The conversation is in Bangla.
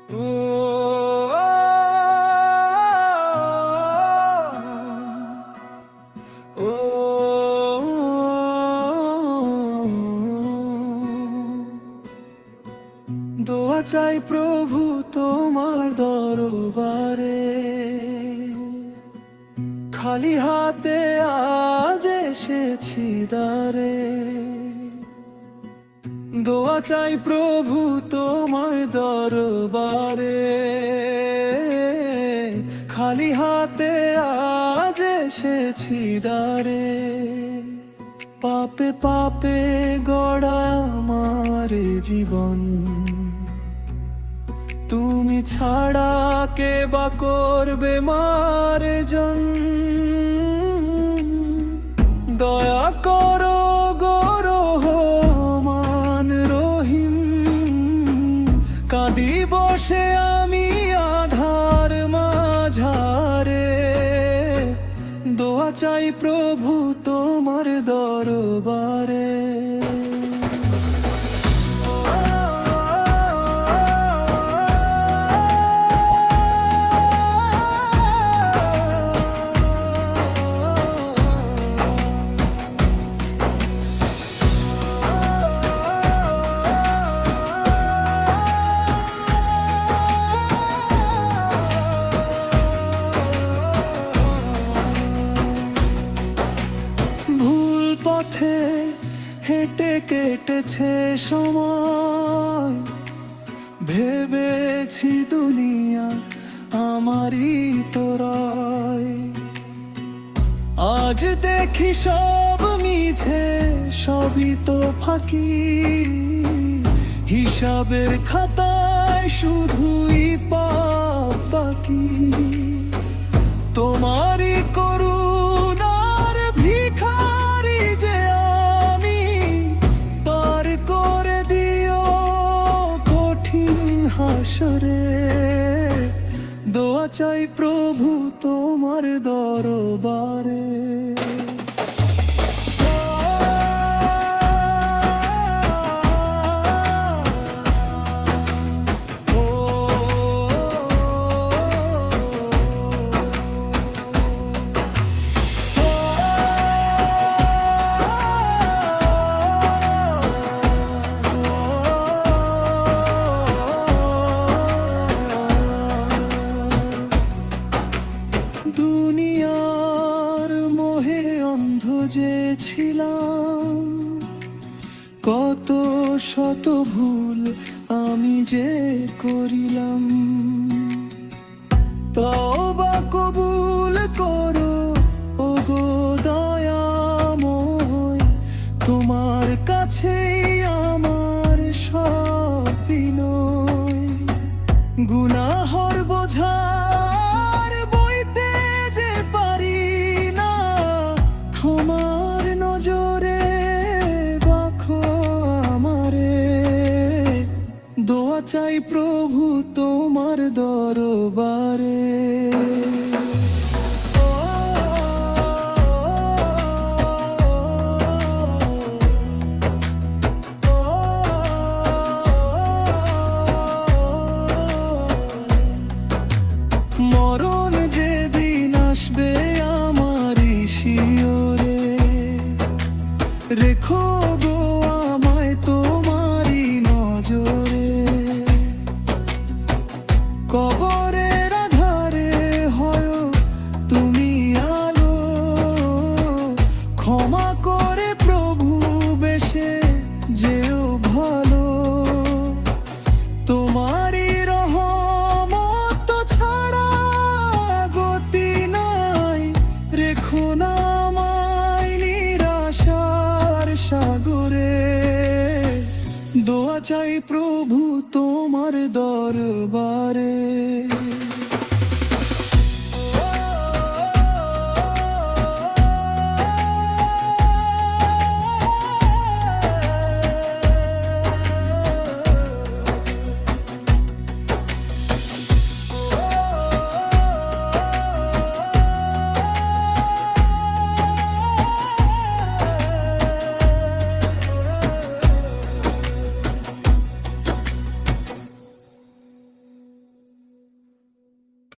দোয়া চাই প্রভু তোমার দরবারে, খালি হাতে আজ এসেছি দ্বারে। দোয়া চাই প্রভু তোমার দরবারে, খালি হাতে আজ এসেছি দ্বারে। পাপে পাপে গড়া আমার জীবন, তুমি ছাড়া কে বা করবে মার্জন। দয়া করো গো রহমান রহিম, কাঁদি বসে আমি আধার মাঝারে। দোয়া চাই প্রভু তোমার দরবারে। পথে হেঁটে কেটেছে সময়, ভেবেছি দুনিয়া আমারই তোরায়। আজ দেখি সব মিছে, সবই তো ফাঁকি। হিসাবের খাতায় শুধুই পাপ বাকি। তোমারই করুণার ভিখারি যে আমি, পার করে দিও কঠিন হাসরে। দোয়া চাই প্রভু তোমার দরবারে। দুনিয়ার মোহে অন্ধ যে ছিলাম, কত শত ভুল আমি যে করিলাম। তওবা কবুল করো ওগো দয়াময়, তোমার কাছেই আমার সব বিনয়। গুনাহর বোঝা তোমার নজরে বাখো আমারে। দোয়া চাই প্রভু তোমার দরবারে। মরণ যেদিন আসবে আমারই শিওরে, রেখো গো আমায় তোমারই নজরে। কবরের আধারে হয় তুমি আলো, ক্ষমা করে প্রভু বেশে যেও ভালো। তোমারই রহমত ছাড়া গতি নাই, রেখো না আমায় নিরাশার সাগরে। দোয়া চাই প্রভু তোমার দরবারে।